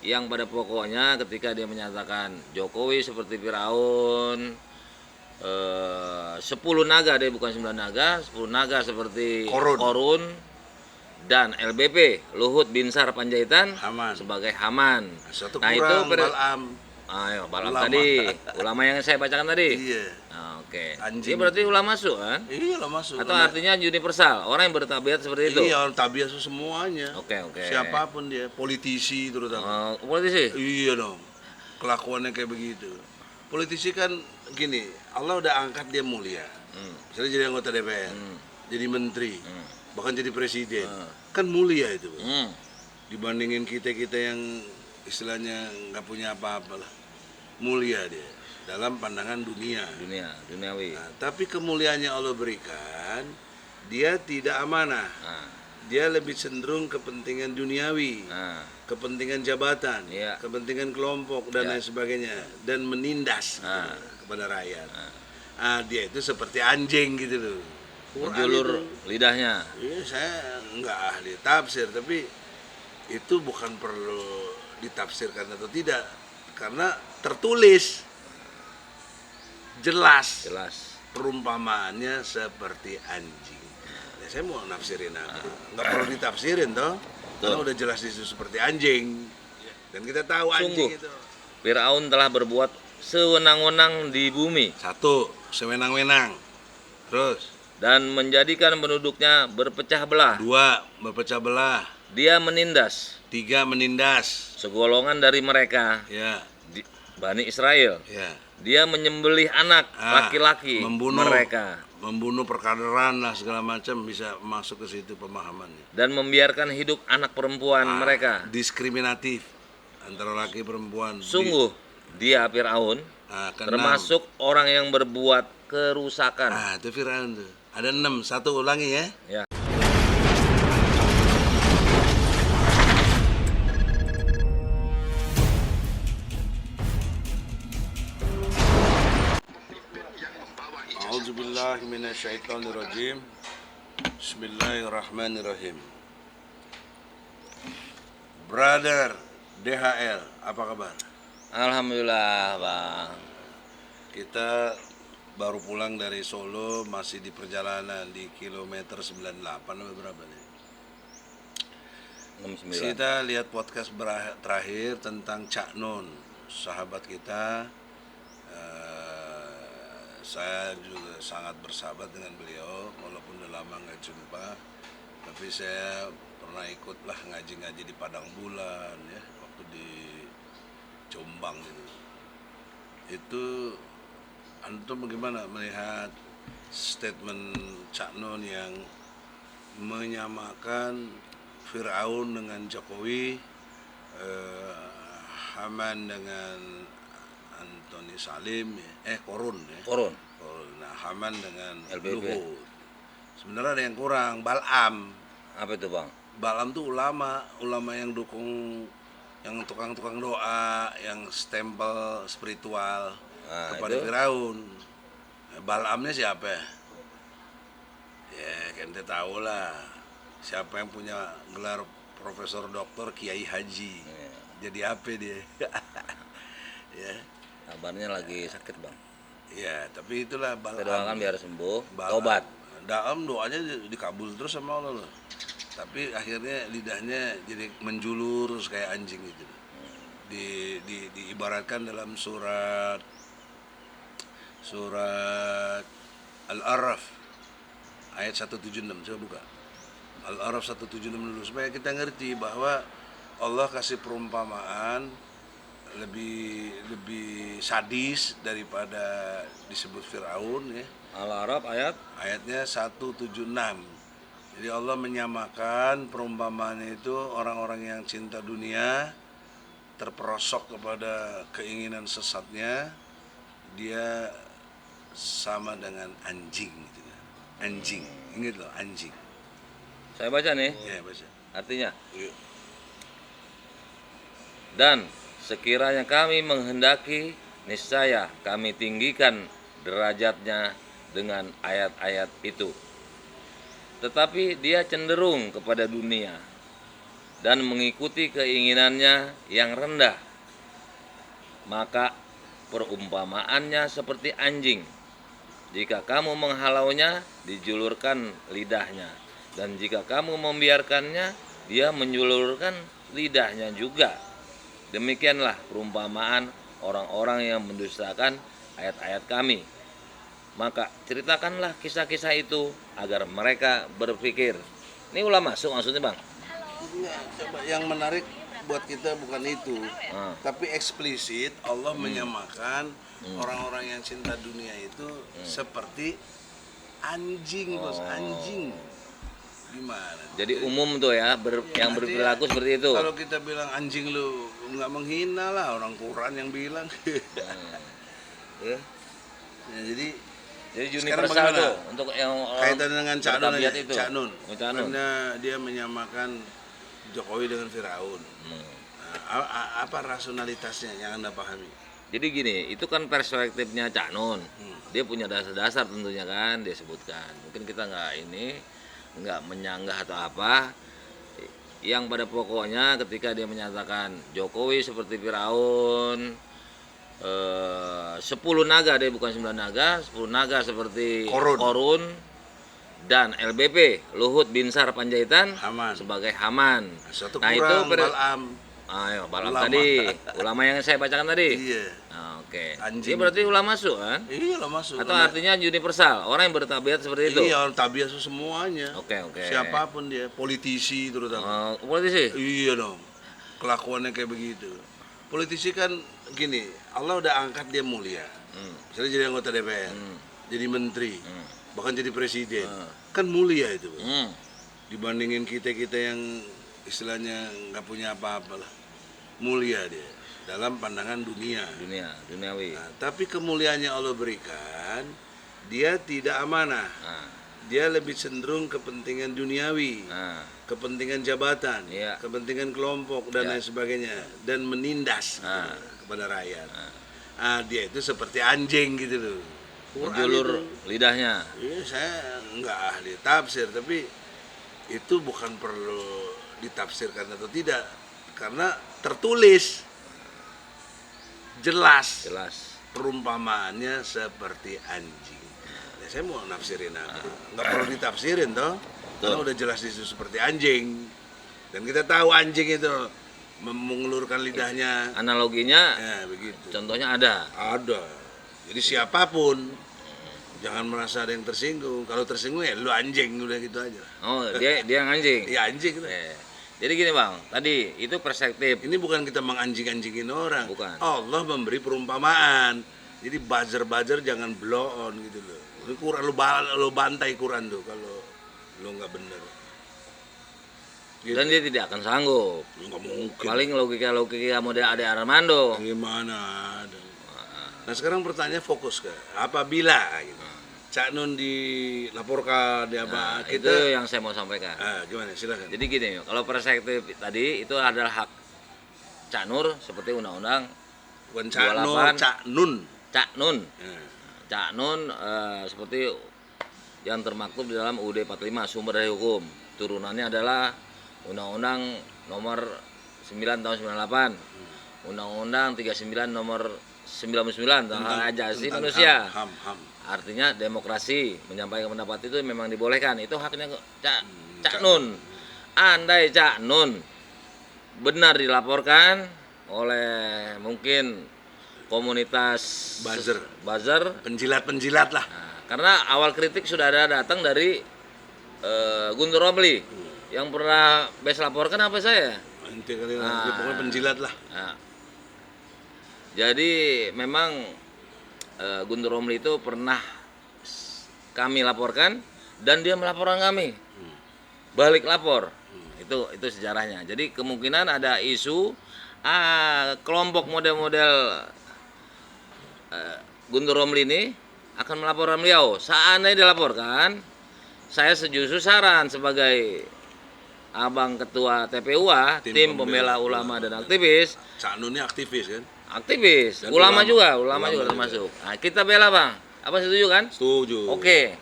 yang pada pokoknya ketika dia menyatakan Jokowi seperti Firaun, 10 naga, dia bukan 9 naga, 10 naga seperti Korun, dan LBP Luhut Binsar Panjaitan sebagai Haman. Satu nah kurang, itu Balam tadi, ulama yang saya bacakan tadi. Iya. Oke. Anjing. Ini berarti ulama masuk kan? Iya lah masuk. Atau artinya universal, orang yang bertabiat seperti itu? Iya, tabiat semuanya. Oke. Siapapun dia, politisi terutama. Politisi? Iya dong. Kelakuannya kayak begitu. Politisi kan gini, Allah udah angkat dia mulia. Misalnya jadi anggota DPR, jadi menteri, bahkan jadi presiden. Kan mulia itu. Dibandingin kita yang istilahnya nggak punya apa-apa lah, mulia dia dalam pandangan duniawi. Nah, tapi kemuliaannya Allah berikan, dia tidak amanah. Dia lebih cenderung kepentingan duniawi, kepentingan jabatan, kepentingan kelompok dan lain sebagainya, dan menindas kepada rakyat. Dia itu seperti anjing gitu loh. Menjulur lidahnya. Iya, saya nggak ahli tafsir, tapi itu bukan perlu ditafsirkan atau tidak, karena tertulis jelas perumpamaannya seperti anjing. Ya, saya mau nafsirin apa? Nggak perlu ditafsirin toh, karena udah jelas itu seperti anjing, dan kita tahu anjing itu. Firaun telah berbuat sewenang-wenang di bumi. Satu, sewenang-wenang. Terus, dan menjadikan penduduknya berpecah belah. Dua, berpecah belah. Dia menindas. Tiga, menindas segolongan dari mereka, Bani Israel. Dia menyembelih anak laki-laki mereka, membunuh perkaderan lah segala macam, bisa masuk ke situ pemahamannya. Dan membiarkan hidup anak perempuan mereka. Diskriminatif antara laki perempuan. Sungguh dia Firaun termasuk orang yang berbuat kerusakan. Itu Firaun tuh. Ada 6, satu ulangi ya. A'udzubillahiminasyaitonirrajim. Bismillahirrahmanirrahim. Brother DHL, apa kabar? Alhamdulillah, Bang. Kita baru pulang dari Solo, masih di perjalanan di kilometer 98 atau berapa nih? 69. Kita lihat podcast terakhir tentang Cak Nun, sahabat kita. Saya juga sangat bersahabat dengan beliau, walaupun udah lama nggak jumpa. Tapi saya pernah ikutlah ngaji-ngaji di Padang Bulan ya, waktu di Jombang gitu. Itu antum bagaimana melihat statement Cak Nun yang menyamakan Firaun dengan Jokowi, Haman dengan Antoni Salim, Korun. Nah, Haman dengan Luhut. Sebenarnya ada yang kurang, Balam. Apa itu, Bang? Balam tuh ulama yang dukung, yang tukang-tukang doa, yang stempel spiritual kepada Firaun. Balamnya siapa? Ya, ente tahu lah. Siapa yang punya gelar profesor doktor Kiai Haji. Jadi apa dia? Ya. Kabarnya lagi sakit, Bang. Ya, tapi itulah Balam. Kita doakan biar sembuh, tobat. Dalam doanya dikabul terus sama Allah loh. Tapi akhirnya lidahnya jadi menjulur kayak anjing gitu. Diibaratkan dalam surat Al-A'raf ayat 176, coba buka. Al-A'raf 176 dulu supaya kita ngerti bahwa Allah kasih perumpamaan lebih sadis daripada disebut Firaun ya. Al-A'raf ayatnya 176. Jadi Allah menyamakan perumpamaannya itu orang-orang yang cinta dunia, terperosok kepada keinginan sesatnya, dia sama dengan anjing gitu. Anjing, ingat loh, anjing. Saya baca nih. Ya, baca. Artinya. Dan sekiranya kami menghendaki, niscaya kami tinggikan derajatnya dengan ayat-ayat itu. Tetapi dia cenderung kepada dunia dan mengikuti keinginannya yang rendah, maka perumpamaannya seperti anjing. Jika kamu menghalaunya, dijulurkan lidahnya, dan jika kamu membiarkannya, dia menjulurkan lidahnya juga. Demikianlah perumpamaan orang-orang yang mendustakan ayat-ayat kami. Maka ceritakanlah kisah-kisah itu agar mereka berpikir. Ini ulah masuk maksudnya, Bang? Enggak, coba yang menarik buat kita bukan itu, tapi eksplisit Allah menyamakan orang-orang yang cinta dunia itu seperti anjing, bos, anjing. Gimana? Jadi umum tuh ya, yang berperilaku seperti itu. Kalau kita bilang anjing lu nggak menghina lah, orang Quran yang bilang. Ya, jadi universal tuh untuk yang kaitan dengan Cak Nun aja, itu. Cak Nun. Karena dia menyamakan Jokowi dengan Firaun. Nah, apa rasionalitasnya yang Anda pahami? Jadi gini, itu kan perspektifnya Cak Nun. Dia punya dasar-dasar tentunya kan, dia sebutkan. Mungkin kita nggak menyanggah atau apa. Yang pada pokoknya ketika dia menyatakan Jokowi seperti Firaun, 10 naga, dia bukan 9 naga, 10 naga seperti Korun dan LBP Luhut Binsar Panjaitan sebagai Haman. Nah itu Balam tadi, ulama yang saya bacakan tadi. Iya. Oke. Ini berarti ulama masuk kan? Iya, ulama masuk. Atau artinya universal, orang yang bertabiat seperti itu. Iya, orang tabiat semuanya. Oke. Siapapun dia, politisi terutama. Politisi? Iya dong. Kelakuannya kayak begitu. Politisi kan gini, Allah udah angkat dia mulia. Misalnya jadi anggota DPR, jadi menteri, bahkan jadi presiden. Kan mulia itu. Dibandingin kita-kita yang istilahnya nggak punya apa-apa lah. Mulia dia dalam pandangan duniawi. Nah, tapi kemuliaannya Allah berikan, dia tidak amanah. Dia lebih cenderung kepentingan duniawi, kepentingan jabatan, kepentingan kelompok dan lain sebagainya, dan menindas kepada rakyat. Dia itu seperti anjing gitu loh. Menjulur lidahnya. Iya, saya nggak ahli tafsir, tapi itu bukan perlu ditafsirkan atau tidak, karena tertulis jelas perumpamaannya seperti anjing. Ya, saya mau nafsirin apa? Nggak perlu ditafsirin toh, karena udah jelas itu seperti anjing, dan kita tahu anjing itu mengulurkan lidahnya. Analoginya, ya begitu. Contohnya ada. Jadi siapapun jangan merasa ada yang tersinggung. Kalau tersinggung ya lu anjing, udah gitu aja. Oh, dia yang anjing. Iya, anjing. Jadi gini Bang, tadi itu perspektif. Ini bukan kita menganjing-anjingin orang. Bukan. Allah memberi perumpamaan. Jadi buzzer jangan blow on gitu loh. Ini Quran lu bantai Quran tuh kalau lu nggak bener. Gitu. Dan dia tidak akan sanggup. Nggak mungkin. Paling logika model Ade Armando. Gimana ada. Nah sekarang pertanyaan fokus ke apabila gitu. Cak Nun dilaporkan di apa itu yang saya mau sampaikan. Gimana, silakan. Jadi gini, kalau perspektif tadi itu adalah hak Cak Nur seperti undang-undang 28. Cak Nun seperti yang termaktub di dalam UUD 45 sumber dari hukum. Turunannya adalah undang-undang nomor 9 tahun 98, undang-undang 39 nomor 99 tentang hak asasi manusia. Artinya demokrasi, menyampaikan pendapat itu memang dibolehkan. Itu haknya Cak Nun. Andai Cak Nun benar dilaporkan oleh mungkin komunitas buzzer, penjilat lah. Karena awal kritik sudah ada datang dari Guntur Romli yang pernah laporkan apa saya. Pokoknya penjilat lah. Jadi memang Guntur Romli itu pernah kami laporkan dan dia melaporkan kami. Balik lapor. Itu sejarahnya. Jadi kemungkinan ada isu kelompok model-model Guntur Romli ini akan melaporkan beliau. Seandainya dilaporkan, saya justru saran sebagai abang ketua TPUA, tim pembela ulama dan aktivis. Cak Nun ini aktivis kan? Aktivis, ulama juga termasuk. Nah, kita bela Bang. Apa setuju kan? Setuju. Oke.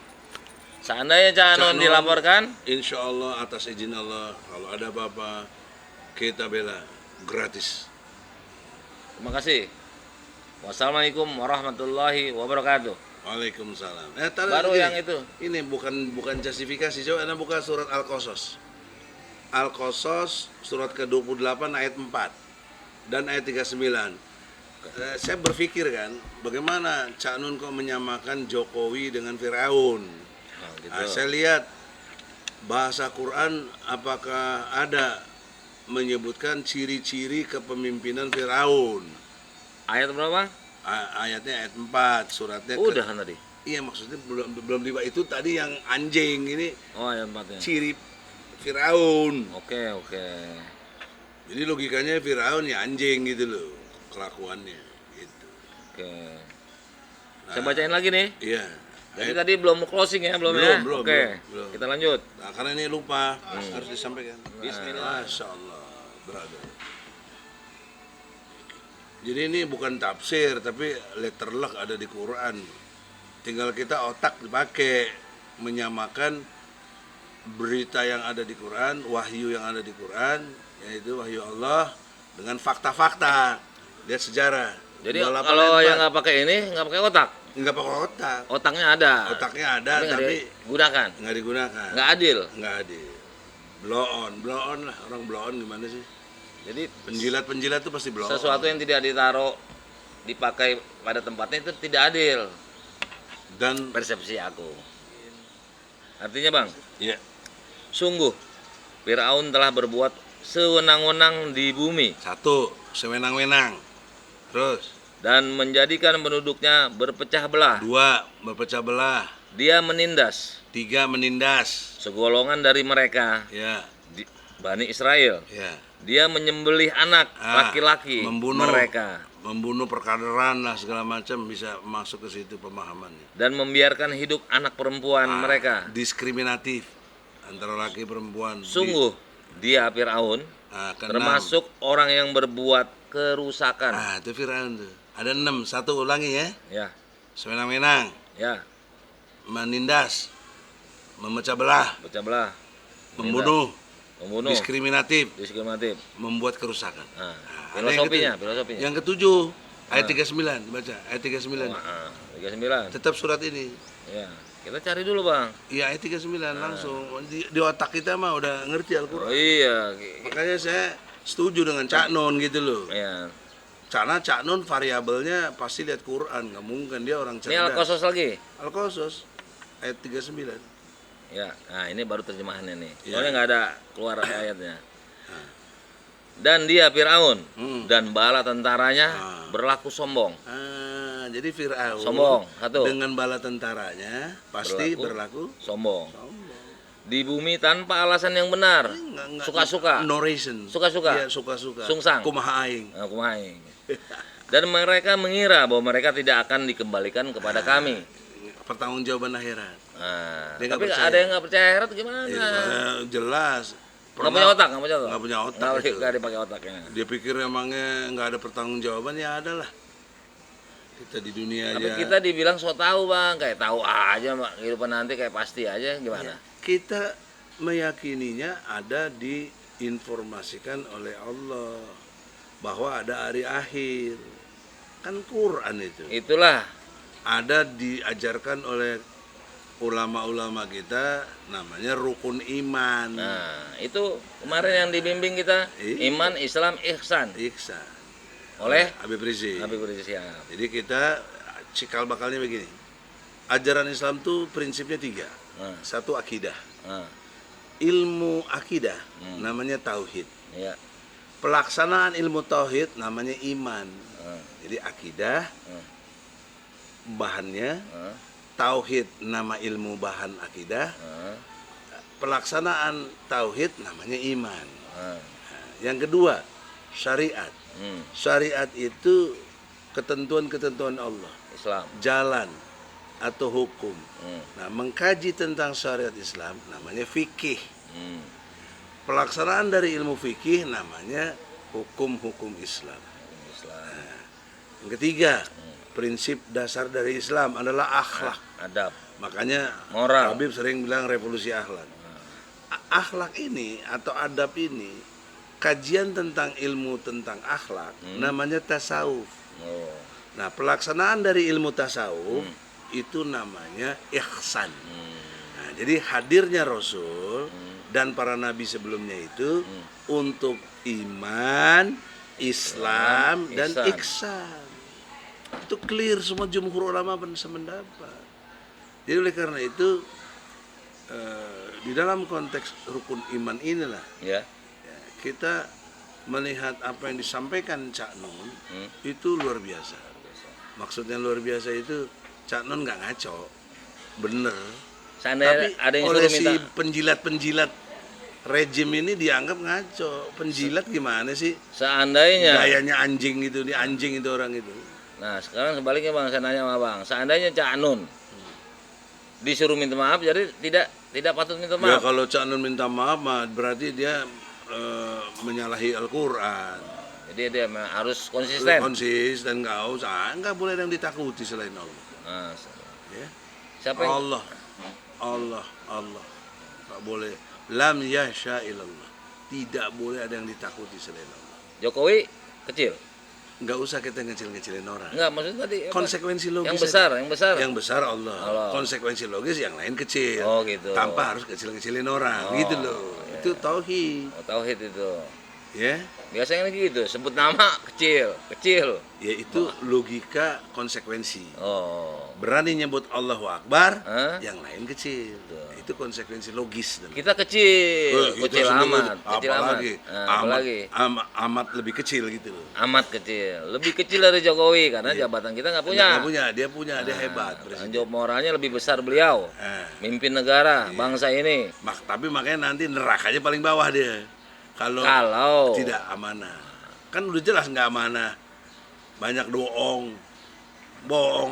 Seandainya Cak Nun dilaporkan, insya Allah atas izin Allah, kalau ada apa-apa kita bela gratis. Terima kasih. Wassalamualaikum warahmatullahi wabarakatuh. Waalaikumsalam. Baru yang itu. Ini bukan justifikasi. Coba Anda buka surat Al-Qasas. Al-Qasas surat ke-28 ayat 4 dan ayat 39. Saya berpikir kan, bagaimana Cak Nun kok menyamakan Jokowi dengan Firaun? Gitu. Saya lihat bahasa Quran apakah ada menyebutkan ciri-ciri kepemimpinan Firaun. Ayat berapa? Ayatnya ayat 4, suratnya Udah kan tadi. Iya, maksudnya belum tiba itu tadi yang anjing ini Oh, ayat 4-nya. ciri Firaun. Oke. Jadi logikanya Firaun ya anjing gitu loh kelakuannya gitu. Oke. Saya bacain lagi nih. Iya. Jadi tadi belum closing ya, belum ya? Belum, Oke. belum. Kita lanjut. Nah, karena ini lupa harus disampaikan. Bismillah. Masya Allah, brother. Jadi ini bukan tafsir tapi letterlock ada di Quran. Tinggal kita otak dipakai menyamakan berita yang ada di Quran, wahyu yang ada di Quran, yaitu wahyu Allah dengan fakta-fakta. Lihat sejarah. Jadi 28 kalau ayat yang 4. nggak pakai ini, nggak pakai otak. Nggak pakai otak. Otaknya ada. Otaknya ada nggak tapi digunakan. nggak digunakan. Nggak adil. Nggak adil. Blow on lah. Orang blow on gimana sih? Jadi Penjilat-penjilat tuh pasti blow on. sesuatu yang tidak ditaruh dipakai pada tempatnya itu tidak adil. Dan Persepsi aku. Artinya bang, ya, sungguh Firaun telah berbuat sewenang-wenang di bumi satu sewenang-wenang. Terus dan menjadikan penduduknya berpecah belah. 2 berpecah belah. Dia menindas 3 menindas. segolongan dari mereka, Ya, Bani Israel. ya. Dia menyembelih anak laki-laki mereka membunuh perkaderan lah segala macam bisa masuk ke situ pemahamannya. dan membiarkan hidup anak perempuan mereka. Diskriminatif antara laki perempuan. Sungguh dia Firaun Keenam. termasuk orang yang berbuat kerusakan. Itu Firaun tuh. Ada 6, satu ulangi ya. Ya, Sewenang-wenang, ya, menindas, memecah belah, pecah belah, membunuh, diskriminatif, membuat kerusakan. Nah, Ada yang filosofinya. Yang ketujuh, ayat 39 baca, ayat 39. 39. Tetap surat ini. Ya, kita cari dulu bang. Iya, ayat 39 langsung di otak kita mah udah ngerti Al-Qur'an. Oh iya. Makanya saya setuju dengan Cak Nun gitu loh. Ya. Karena Cak Nun variabelnya pasti lihat Quran, nggak mungkin dia orang Ini cerdas. Al-Qasas lagi. Al-Qasas ayat 39. Ya, nah ini baru terjemahannya nih. Ya. Soalnya nggak ada keluar ayatnya. Dan dia Firaun dan bala tentaranya berlaku sombong. Jadi Fir'aun Sombong, satu. dengan bala tentaranya pasti berlaku sombong. Di bumi tanpa alasan yang benar. Suka-suka. No reason. Suka-suka. Iya, suka-suka. Sungsang. Kumaha aing. Nah, kumaha. Dan mereka mengira bahwa mereka tidak akan dikembalikan kepada kami. Pertanggungjawaban akhirat. Nah, Dia nggak tapi percaya. ada yang nggak percaya akhirat gimana? Jelas. Nggak punya otak, nggak punya otak. Nggak punya otak itu. Nggak dipakai otaknya. Dia pikir emangnya nggak ada pertanggungjawaban, ya ada lah. Kita di dunia Tapi aja. kita dibilang so tahu bang, kayak tahu aja mak kehidupan nanti kayak pasti aja gimana? Kita meyakininya ada diinformasikan oleh Allah bahwa ada hari akhir. Kan Quran itu. Itulah. Ada diajarkan oleh ulama-ulama kita namanya rukun iman. Nah, itu kemarin yang dibimbing kita iman, Islam, ihsan Ihsan. oleh Habib Rizik. Habib Rizik Syihab. Jadi kita cikal bakalnya begini. Ajaran Islam tuh prinsipnya 3. Nah. 1 akidah. Nah, Ilmu akidah namanya tauhid. ya. Pelaksanaan ilmu tauhid namanya iman. Jadi akidah bahannya, tauhid nama ilmu bahan akidah, pelaksanaan tauhid namanya iman. Nah, yang kedua, syariat. Syariat itu ketentuan-ketentuan Allah, Islam. jalan atau hukum. Nah, mengkaji tentang syariat Islam namanya fikih. Pelaksanaan dari ilmu fikih namanya hukum-hukum Islam. Nah, yang ketiga, prinsip dasar dari Islam adalah akhlak. Adab. Makanya Moral. Habib sering bilang revolusi akhlak. Akhlak ini atau adab ini kajian tentang ilmu tentang akhlak namanya tasawuf. Oh. Nah, pelaksanaan dari ilmu tasawuf itu namanya ihsan. Nah, jadi hadirnya Rasul dan para nabi sebelumnya itu untuk iman, Islam, dan ihsan. Itu clear, semua jumhur ulama sependapat. Jadi oleh karena itu di dalam konteks rukun iman inilah Ya. kita melihat apa yang disampaikan Cak Nun itu luar biasa. Maksudnya luar biasa itu Cak Nun nggak ngaco, bener. Seandainya Tapi ada yang oleh suruh minta, si penjilat-penjilat rejim ini dianggap ngaco. Penjilat gimana sih? seandainya, Gayanya anjing gitu, di anjing itu orang itu. nah sekarang sebaliknya Bang, saya nanya sama Bang, seandainya Cak Nun disuruh minta maaf, jadi tidak patut minta Ya maaf. kalau Cak Nun minta maaf mah berarti dia menyalahi Al-Quran. Jadi dia harus konsisten. Konsisten, nggak boleh ada yang ditakuti selain Allah. Nah, Ya. siapa yang Allah, nggak boleh. Lam yasha illallah. Tidak boleh ada yang ditakuti selain Allah. Jokowi kecil? Nggak usah kita ngecil-ngecilin orang. Enggak, maksudnya tadi apa? Konsekuensi logis. Yang aja. besar. Yang besar Allah. Allah. Konsekuensi logis yang lain kecil. Oh, gitu. Tanpa harus kecil-kecilin orang, gitu loh. iya. Itu tauhid, Oh, tauhid itu. ya. Biasanya kan gitu, sebut nama kecil. Ya itu logika konsekuensi. Oh. Berani nyebut Allahu Akbar, Hah? yang lain kecil. Itu konsekuensi logis. Kita kecil, Kita kecil sendiri, amat, kecil amat. apalagi, Nah, amat, apalagi amat lebih kecil gitu loh. amat kecil, lebih kecil dari Jokowi karena jabatan kita nggak punya. Dia punya, dia hebat. Tanggung jawab moralnya lebih besar beliau, Eh, mimpin negara, bangsa ini. tapi makanya nanti nerakanya paling bawah dia. Kalau tidak amanah, kan udah jelas nggak amanah. Banyak bohong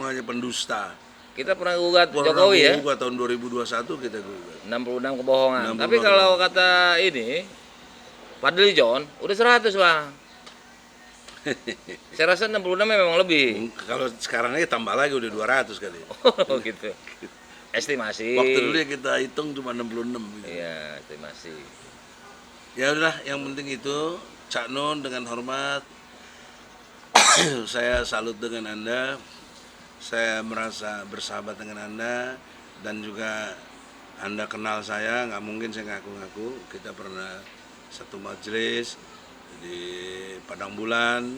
aja, pendusta. Kita pernah gugat Jokowi ya, Gugat tahun 2021 kita gugat. 66 kebohongan. 66 Tapi kalau kata ini Fadli John udah 100 Bang. Saya rasa 66 memang lebih. Kalau sekarang aja tambah lagi udah 200 kali. Oh gitu. Estimasi. Waktu dulu ya kita hitung cuma 66 gitu. Iya, estimasi. Ya udah, yang penting itu Cak Nun dengan hormat saya salut dengan Anda. Saya merasa bersahabat dengan Anda dan juga Anda kenal saya, nggak mungkin saya ngaku-ngaku. Kita pernah satu majelis di Padang Bulan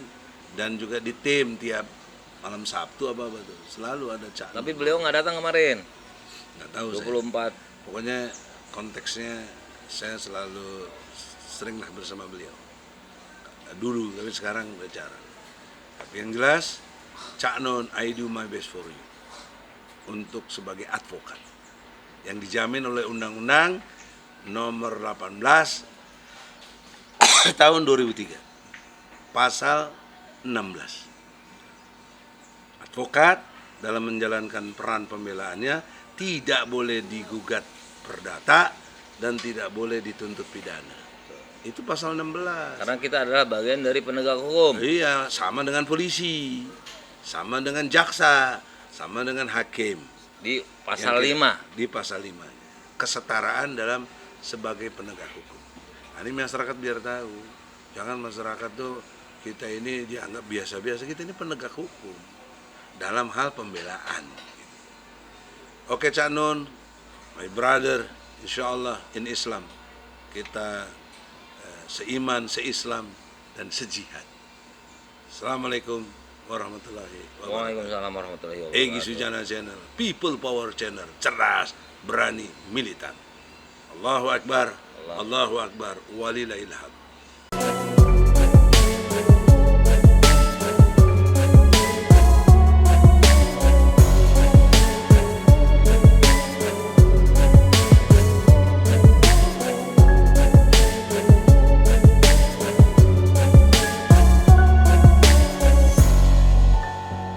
dan juga di tim tiap malam Sabtu apa tuh. Selalu ada Cak Nun. Tapi beliau nggak datang kemarin. Nggak tahu 24. Pokoknya konteksnya saya selalu seringlah bersama beliau. Dulu, tapi sekarang udah jarang. Tapi yang jelas, Cak Nun, I do my best for you. Untuk sebagai advokat yang dijamin oleh Undang-Undang Nomor 18 tahun 2003, Pasal 16. Advokat dalam menjalankan peran pembelaannya tidak boleh digugat perdata dan tidak boleh dituntut pidana. Itu pasal 16. Karena kita adalah bagian dari penegak hukum. Iya, sama dengan polisi, sama dengan jaksa, sama dengan hakim. Di pasal 5. Di pasal 5. Kesetaraan dalam sebagai penegak hukum. Nah, ini masyarakat biar tahu. Jangan masyarakat tuh kita ini dianggap biasa-biasa, kita ini penegak hukum dalam hal pembelaan. Oke Cak Nun, my brother, insyaallah in Islam kita seiman, seislam, dan sejihad. Assalamualaikum warahmatullahi wabarakatuh. Waalaikumsalam warahmatullahi wabarakatuh. Egy Sujana Channel, People Power Channel, cerdas, berani, militan. Allahu Akbar, Allahu Akbar, walillahil hamd.